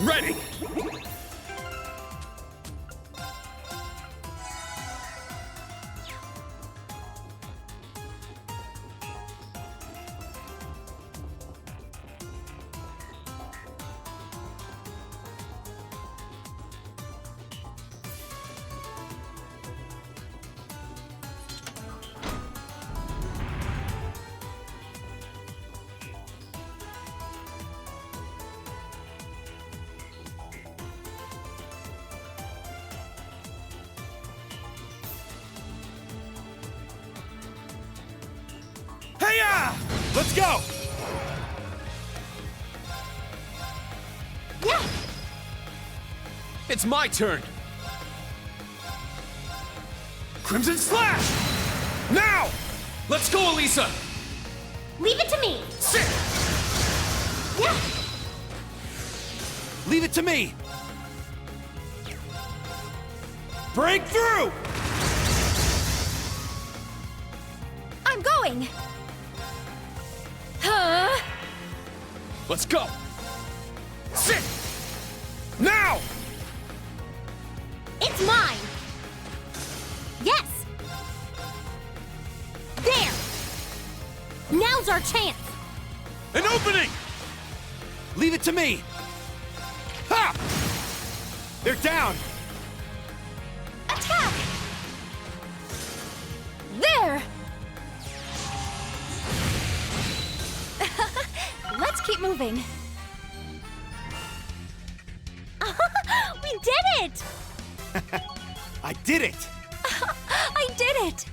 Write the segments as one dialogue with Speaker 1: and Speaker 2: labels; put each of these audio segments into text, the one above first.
Speaker 1: Ready! Hey-ya! Let's go!
Speaker 2: Yeah!
Speaker 1: It's my turn! Crimson Slash! Now! Let's go, Elisa!
Speaker 2: Leave it to me!
Speaker 1: Sit!
Speaker 2: Yeah!
Speaker 1: Leave it to me! Break through!
Speaker 2: I'm going! Huh?
Speaker 1: Let's go! Sit! Now!
Speaker 2: It's mine! Yes! There! Now's our chance!
Speaker 1: An opening! Leave it to me! Ha! They're down!
Speaker 2: Attack! There! Let's keep moving. We did it!
Speaker 1: I did it!
Speaker 2: I did it!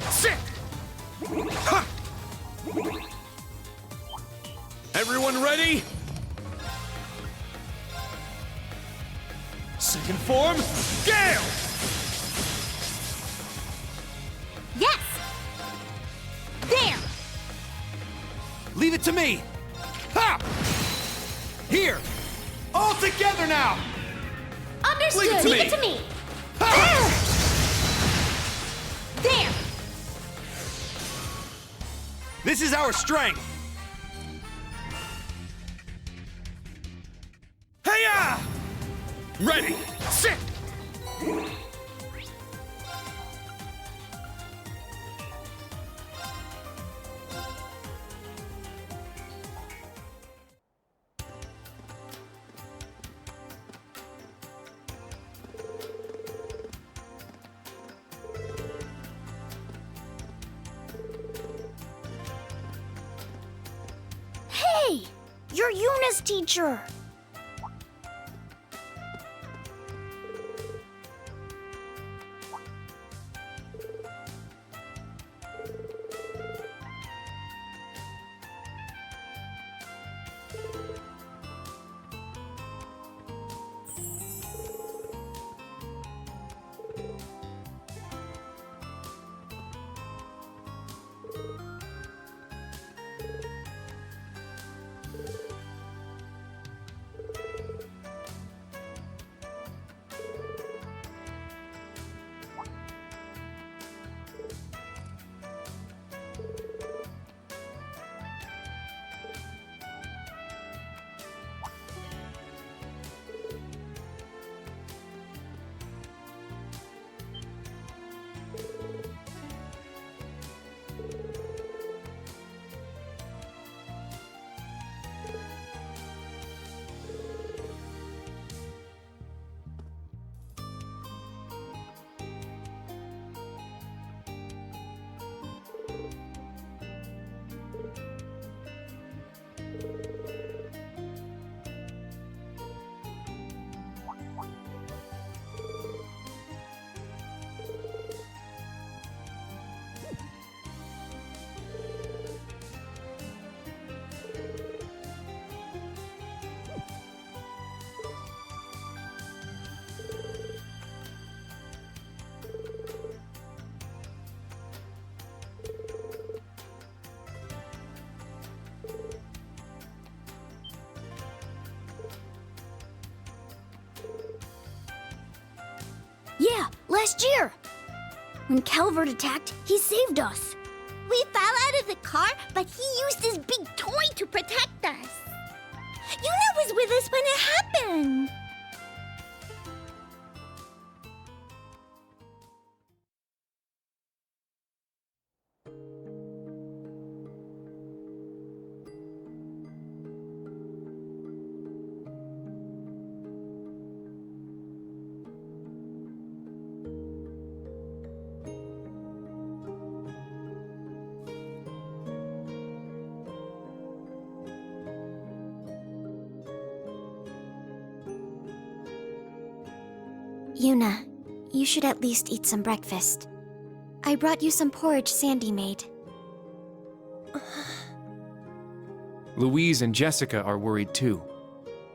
Speaker 1: Sit! Ha! Everyone ready? Second form, Gale!
Speaker 2: Yes! There!
Speaker 1: Leave it to me! Ha! Here! All together now!
Speaker 2: Understood!
Speaker 1: Leave it to
Speaker 2: Leave
Speaker 1: me.
Speaker 2: it to me!
Speaker 1: Ha!
Speaker 2: There!
Speaker 1: This is our strength! Hey-ya! Ready, sit!
Speaker 2: Hey! You're Yuna's teacher! Last year. When Calvert attacked, he saved us.
Speaker 3: We fell out of the car, but he used his big toy to protect us. Yuna was with us when it happened.
Speaker 2: Yuna, you should at least eat some breakfast. I brought you some porridge Sandy made.
Speaker 4: Louise and Jessica are worried too.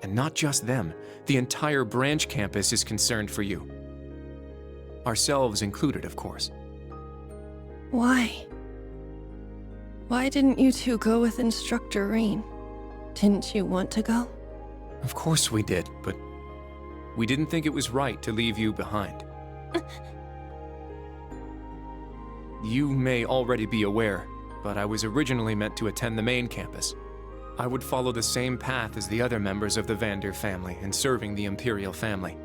Speaker 4: And not just them, the entire branch campus is concerned for you. Ourselves included, of course.
Speaker 5: Why? Why didn't you two go with Instructor Rain? Didn't you want to go?
Speaker 4: Of course we did, but we didn't think it was right to leave you behind. You may already be aware, but I was originally meant to attend the main campus. I would follow the same path as the other members of the Vander family in serving the Imperial family.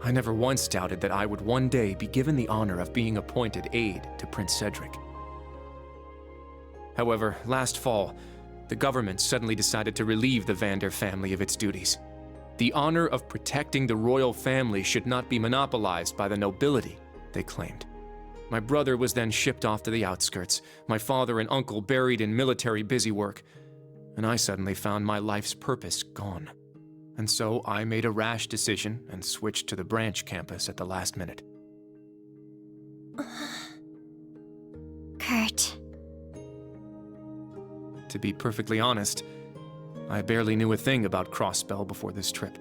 Speaker 4: I never once doubted that I would one day be given the honor of being appointed aide to Prince Cedric. However, last fall, the government suddenly decided to relieve the Vander family of its duties. The honor of protecting the royal family should not be monopolized by the nobility, they claimed. My brother was then shipped off to the outskirts, my father and uncle buried in military busywork, and I suddenly found my life's purpose gone. And so I made a rash decision and switched to the branch campus at the last minute.
Speaker 2: Kurt.
Speaker 4: To be perfectly honest, I barely knew a thing about Crossbell before this trip.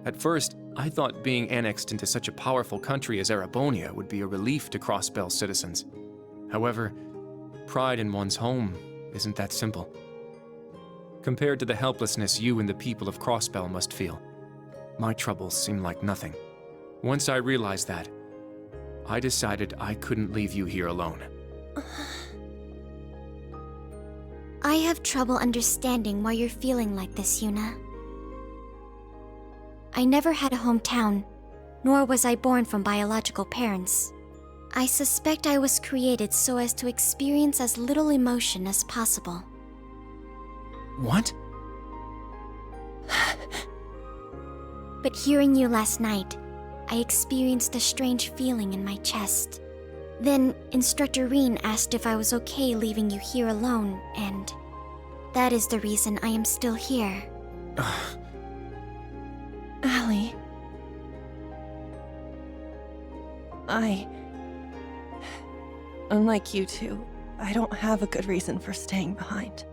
Speaker 4: At first, I thought being annexed into such a powerful country as Erebonia would be a relief to Crossbell citizens. However, pride in one's home isn't that simple. Compared to the helplessness you and the people of Crossbell must feel, my troubles seem like nothing. Once I realized that, I decided I couldn't leave you here alone.
Speaker 2: I have trouble understanding why you're feeling like this, Yuna. I never had a hometown, nor was I born from biological parents. I suspect I was created so as to experience as little emotion as possible.
Speaker 4: What?
Speaker 2: But hearing you last night, I experienced a strange feeling in my chest. Then Instructor Reen asked if I was okay leaving you here alone, and that is the reason I am still here.
Speaker 5: Allie. Unlike you two, I don't have a good reason for staying behind.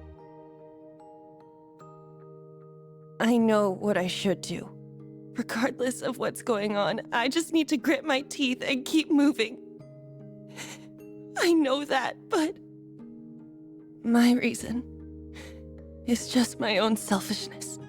Speaker 5: I know what I should do. Regardless of what's going on, I just need to grit my teeth and keep moving. I know that, but my reason is just my own selfishness.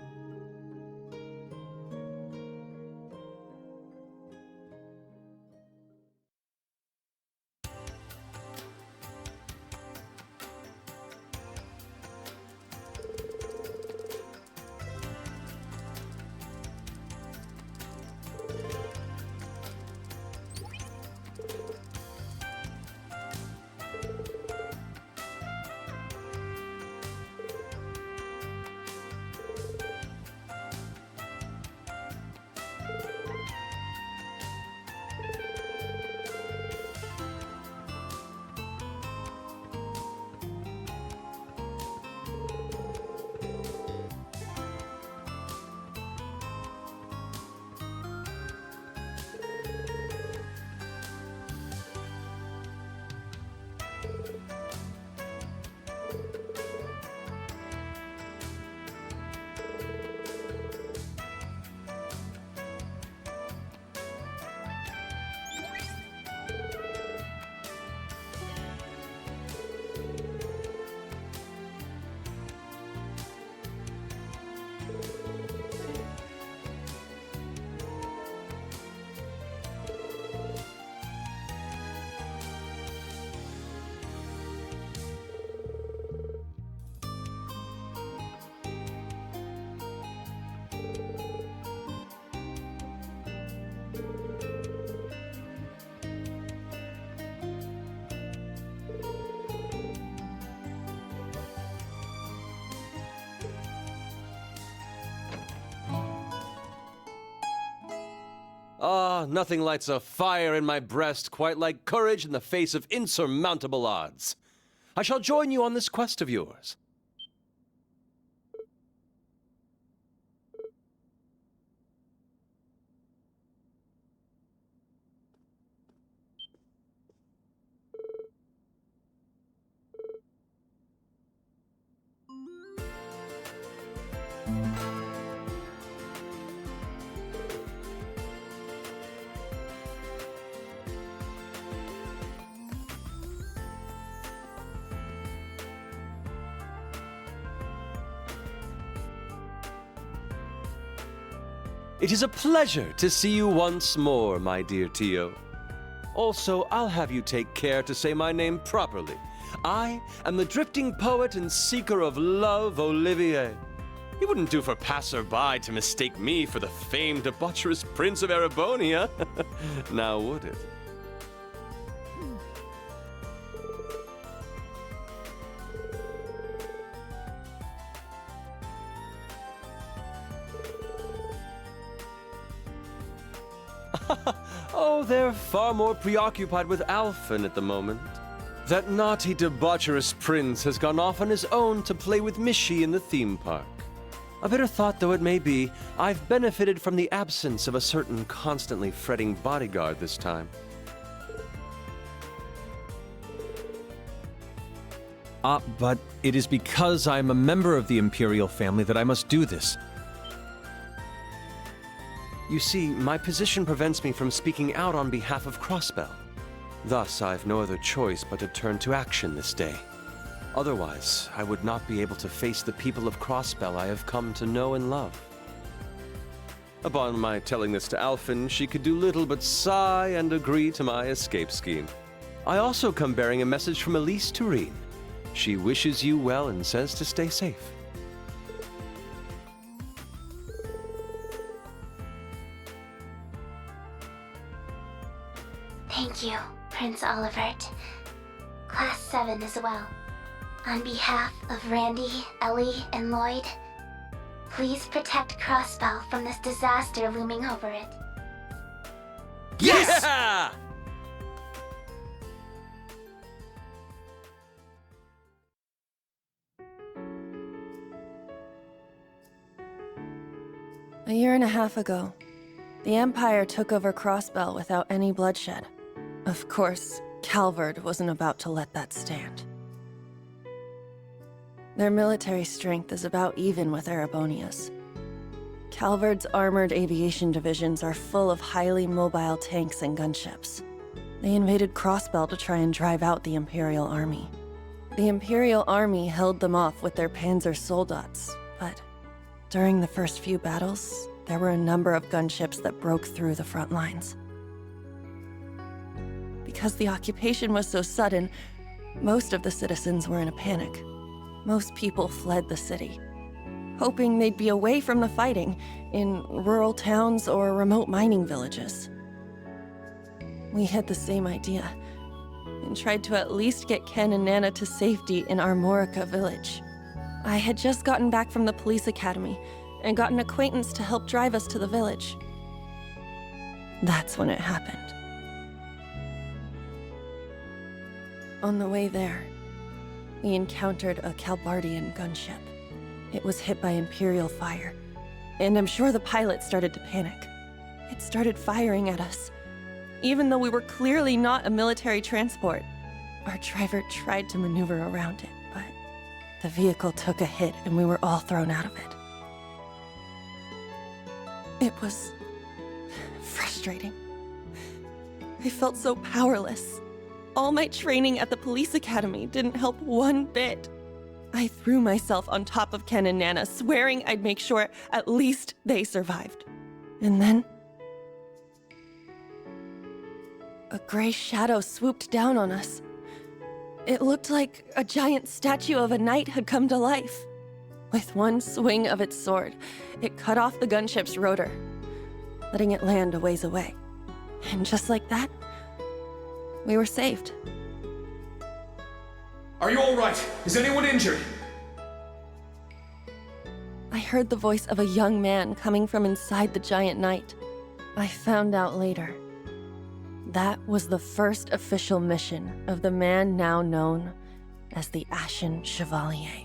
Speaker 6: Ah, nothing lights a fire in my breast quite like courage in the face of insurmountable odds. I shall join you on this quest of yours. It is a pleasure to see you once more, my dear Tio. Also, I'll have you take care to say my name properly. I am the drifting poet and seeker of love, Olivier. It wouldn't do for passerby to mistake me for the famed debaucherous Prince of Erebonia. Now would it? Oh, they're far more preoccupied with Alphen at the moment. That naughty, debaucherous prince has gone off on his own to play with Mishi in the theme park. A bitter thought though it may be, I've benefited from the absence of a certain constantly fretting bodyguard this time. But it is because I am a member of the Imperial family that I must do this. You see, my position prevents me from speaking out on behalf of Crossbell. Thus, I've no other choice but to turn to action this day. Otherwise, I would not be able to face the people of Crossbell I have come to know and love. Upon my telling this to Alphen, she could do little but sigh and agree to my escape scheme. I also come bearing a message from Elise Turine. She wishes you well and says to stay safe.
Speaker 3: Thank you, Prince Olivert. Class 7 as well. On behalf of Randy, Ellie, and Lloyd, please protect Crossbell from this disaster looming over it.
Speaker 6: Yes! Yeah!
Speaker 5: A year and a half ago, the Empire took over Crossbell without any bloodshed. Of course, Calvard wasn't about to let that stand. Their military strength is about even with Erebonia's. Calvard's armored aviation divisions are full of highly mobile tanks and gunships. They invaded Crossbell to try and drive out the Imperial Army. The Imperial Army held them off with their Panzer Soldats, but during the first few battles, there were a number of gunships that broke through the front lines. Because the occupation was so sudden, most of the citizens were in a panic. Most people fled the city, hoping they'd be away from the fighting in rural towns or remote mining villages. We had the same idea and tried to at least get Ken and Nana to safety in Armorica village. I had just gotten back from the police academy and got an acquaintance to help drive us to the village. That's when it happened. On the way there, we encountered a Calbardian gunship. It was hit by Imperial fire, and I'm sure the pilot started to panic. It started firing at us. Even though we were clearly not a military transport, our driver tried to maneuver around it, but the vehicle took a hit and we were all thrown out of it. It was frustrating. I felt so powerless. All my training at the police academy didn't help one bit. I threw myself on top of Ken and Nana, swearing I'd make sure at least they survived. And then a gray shadow swooped down on us. It looked like a giant statue of a knight had come to life. With one swing of its sword, it cut off the gunship's rotor, letting it land a ways away. And just like that, we were saved.
Speaker 1: Are you all right? Is anyone injured?
Speaker 5: I heard the voice of a young man coming from inside the giant knight. I found out later. That was the first official mission of the man now known as the Ashen Chevalier.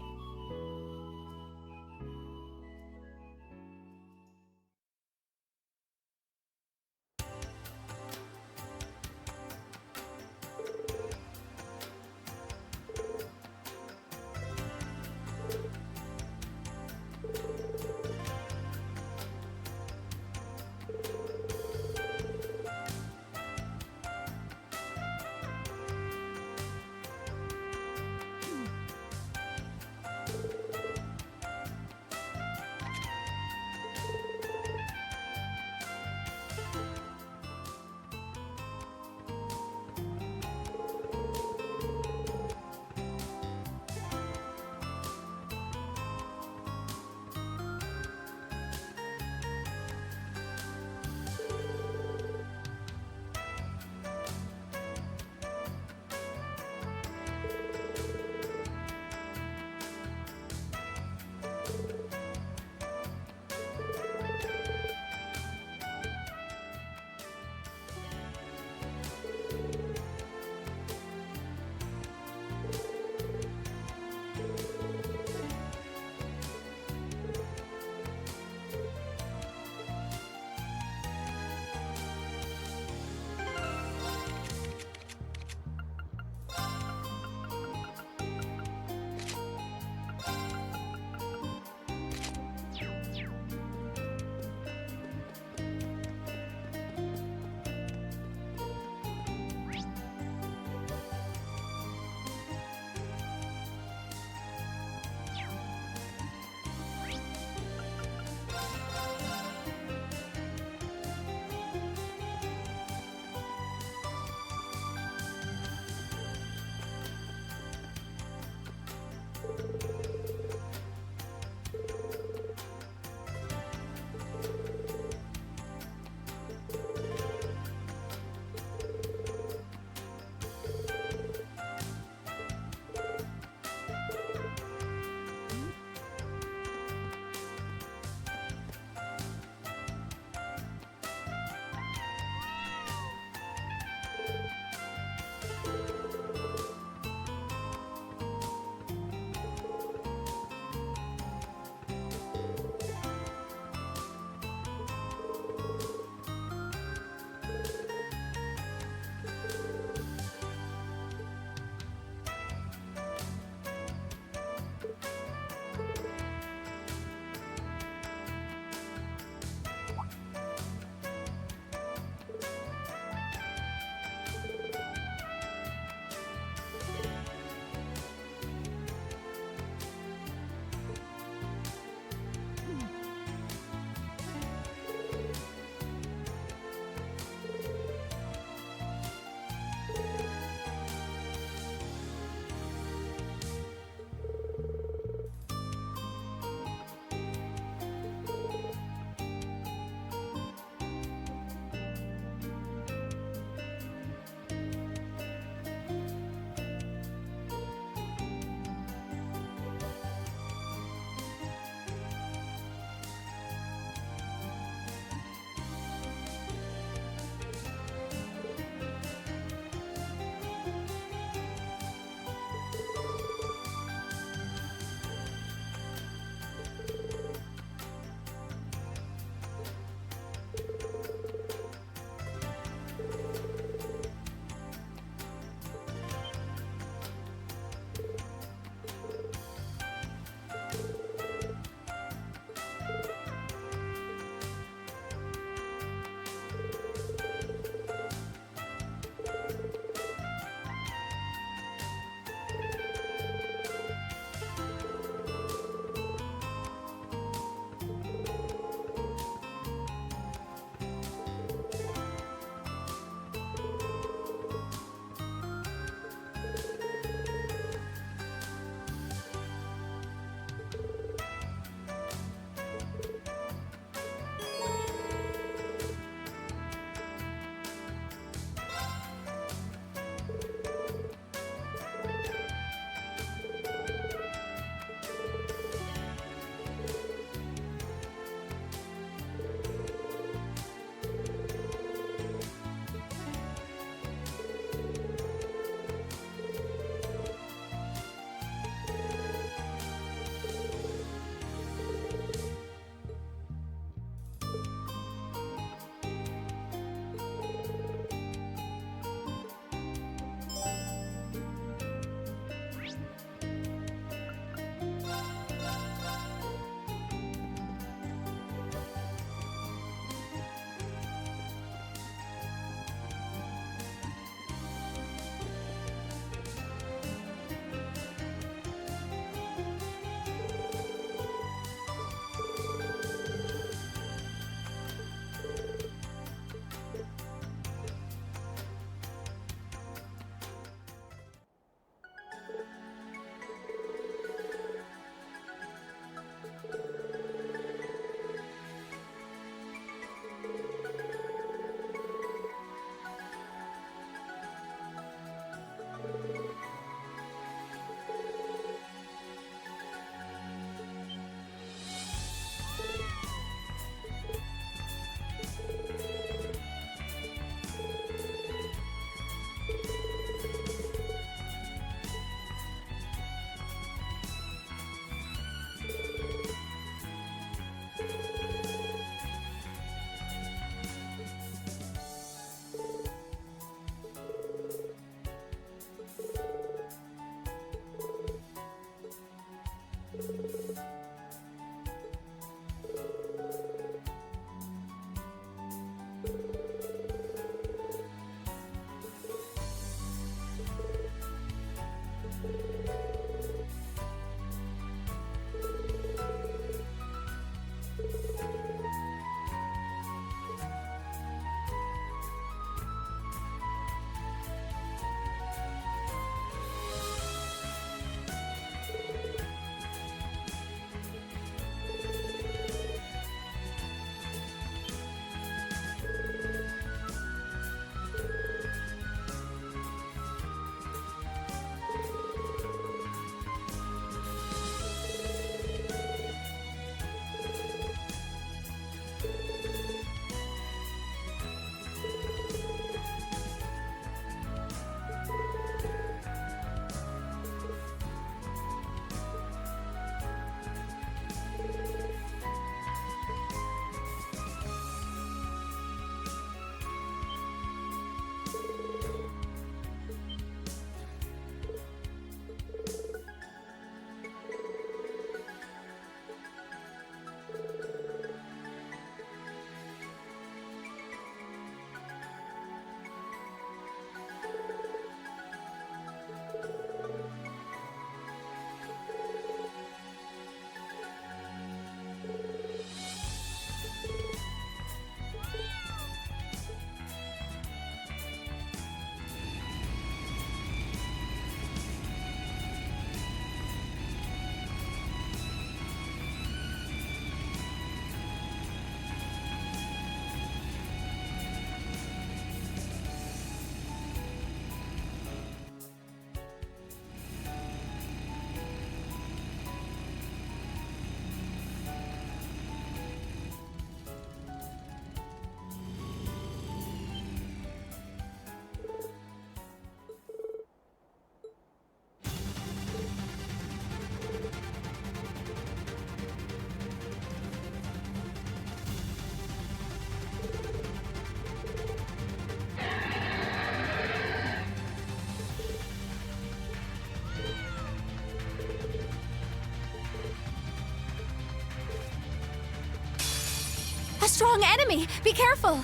Speaker 2: A strong enemy! Be careful!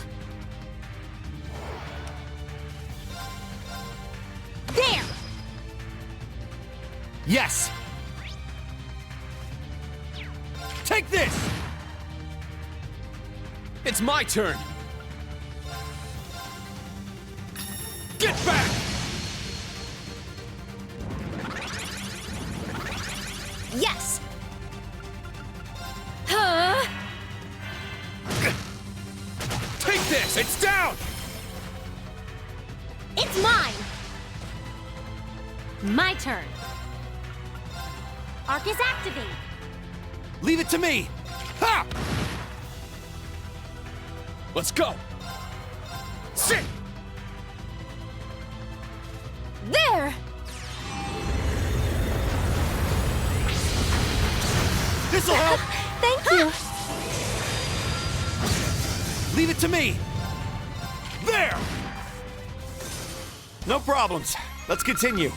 Speaker 2: There!
Speaker 1: Yes! Take this! It's my turn! Get back!
Speaker 2: Yes! Huh?
Speaker 1: Take this! It's down!
Speaker 2: It's mine! My turn. Arcus activate!
Speaker 1: Leave it to me! Ha! Let's go! Sit!
Speaker 2: There!
Speaker 1: This'll help!
Speaker 2: Thank you!
Speaker 1: Leave it to me! There! No problems. Let's continue.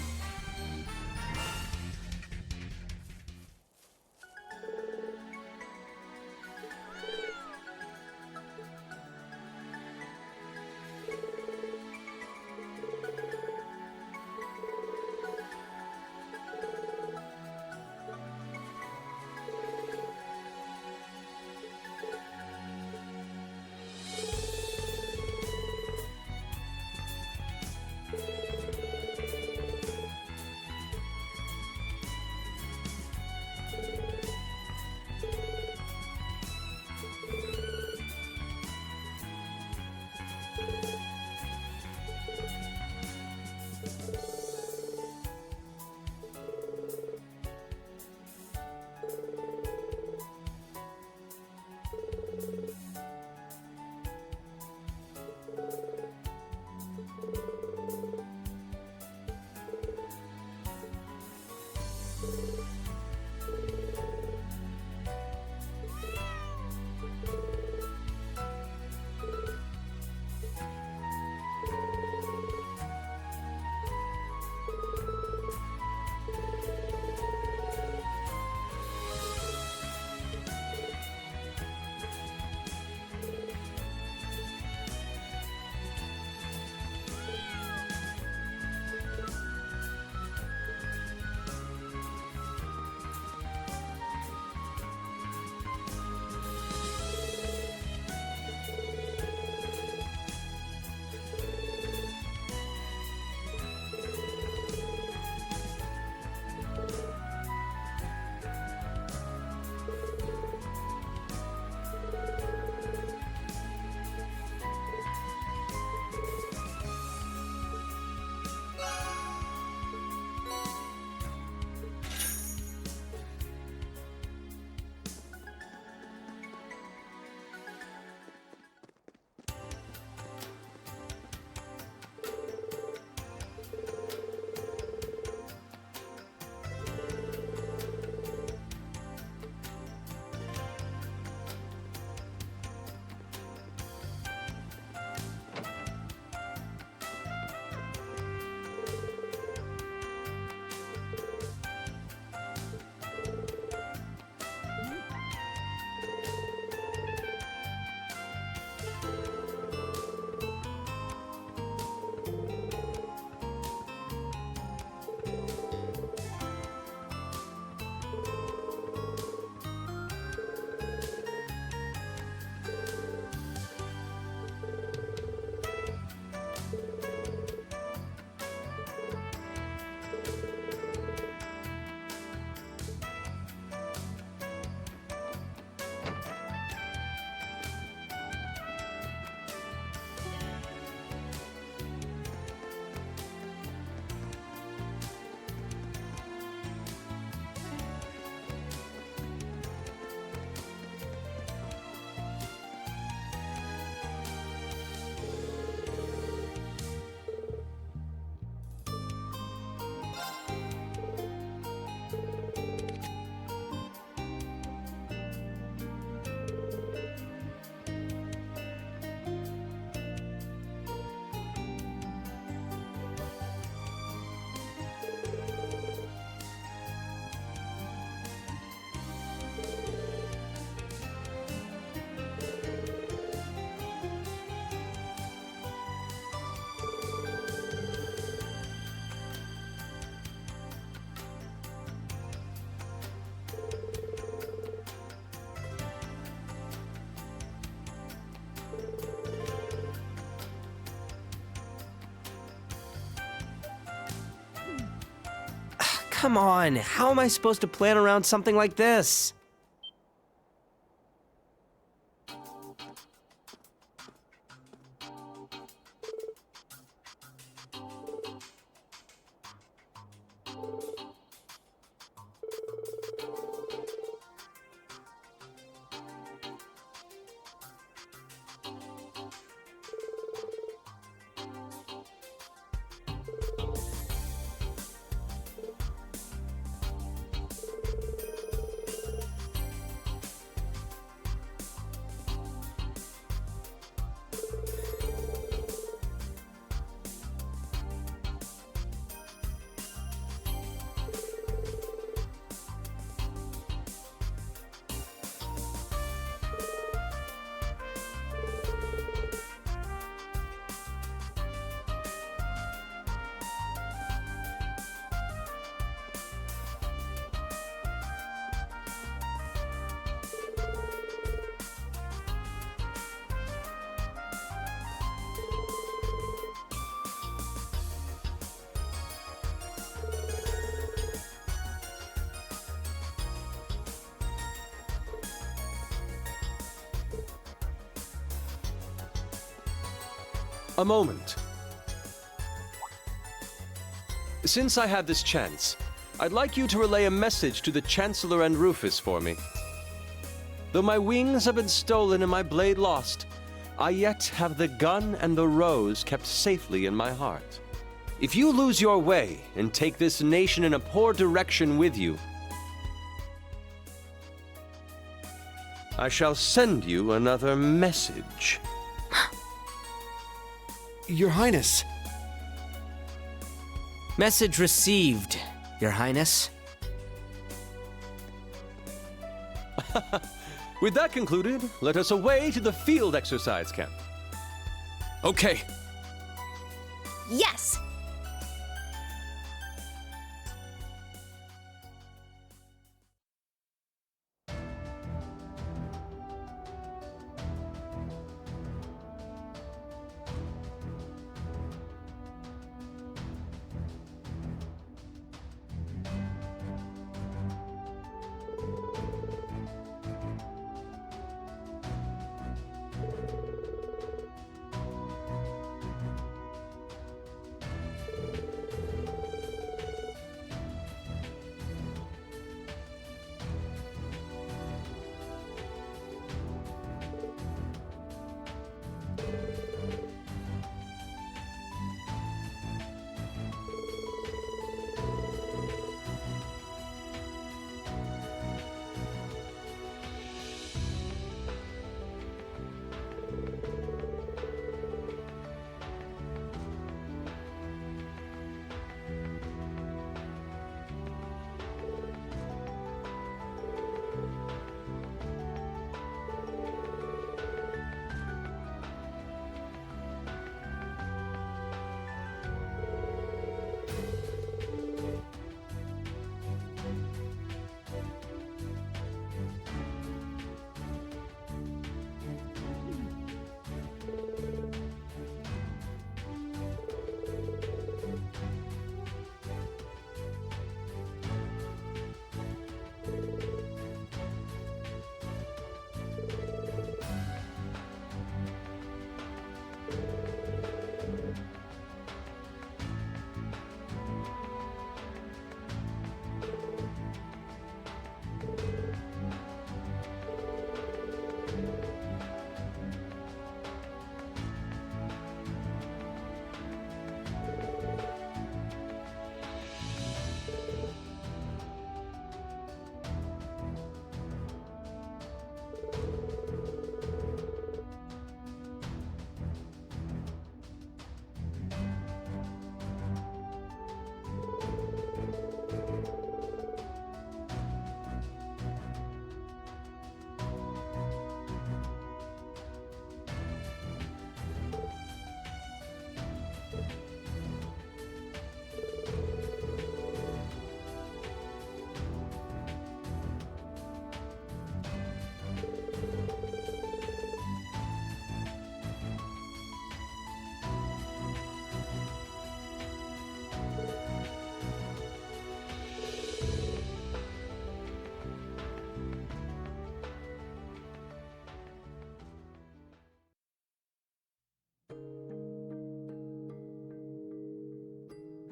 Speaker 7: Come on, how am I supposed to plan around something like this?
Speaker 6: A moment. Since I have this chance, I'd like you to relay a message to the Chancellor and Rufus for me. Though my wings have been stolen and my blade lost, I yet have the gun and the rose kept safely in my heart. If you lose your way and take this nation in a poor direction with you, I shall send you another message.
Speaker 1: Your Highness.
Speaker 7: Message received, Your Highness.
Speaker 6: With that concluded, let us away to the field exercise camp.
Speaker 4: Okay.
Speaker 2: Yes!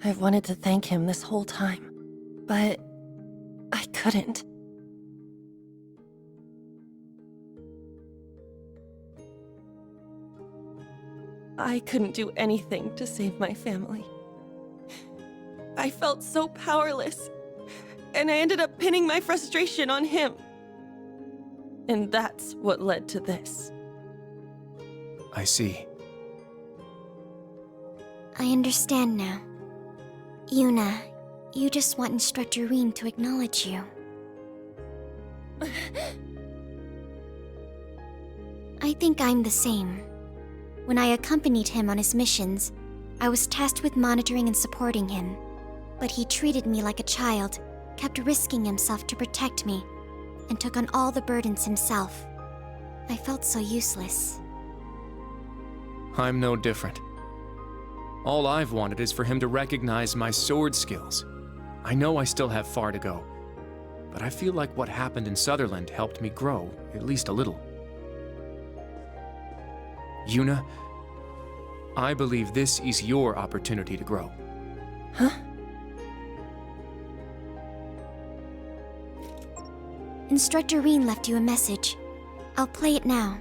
Speaker 5: I've wanted to thank him this whole time, but I couldn't. I couldn't do anything to save my family. I felt so powerless, and I ended up pinning my frustration on him. And that's what led to this.
Speaker 4: I see.
Speaker 2: I understand now. Yuna, you just want Instructor Rean to acknowledge you. I think I'm the same. When I accompanied him on his missions, I was tasked with monitoring and supporting him. But he treated me like a child, kept risking himself to protect me, and took on all the burdens himself. I felt so useless.
Speaker 4: I'm no different. All I've wanted is for him to recognize my sword skills. I know I still have far to go, but I feel like what happened in Sutherland helped me grow, at least a little. Yuna, I believe this is your opportunity to grow.
Speaker 5: Huh?
Speaker 2: Instructor Rean left you a message. I'll play it now.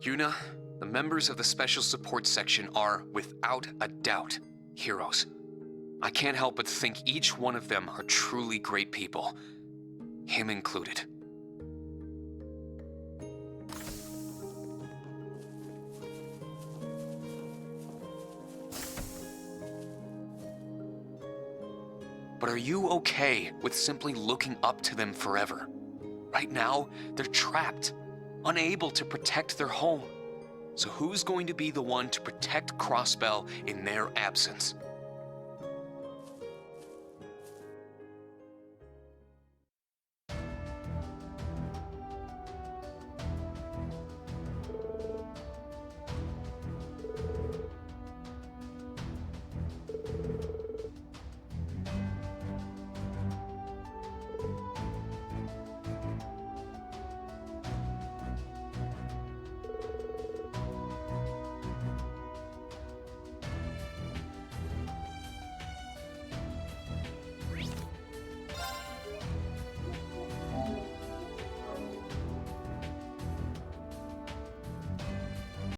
Speaker 8: Yuna, the members of the Special Support Section are, without a doubt, heroes. I can't help but think each one of them are truly great people. Him included. But are you okay with simply looking up to them forever? Right now, they're trapped, unable to protect their home. So who's going to be the one to protect Crossbell in their absence?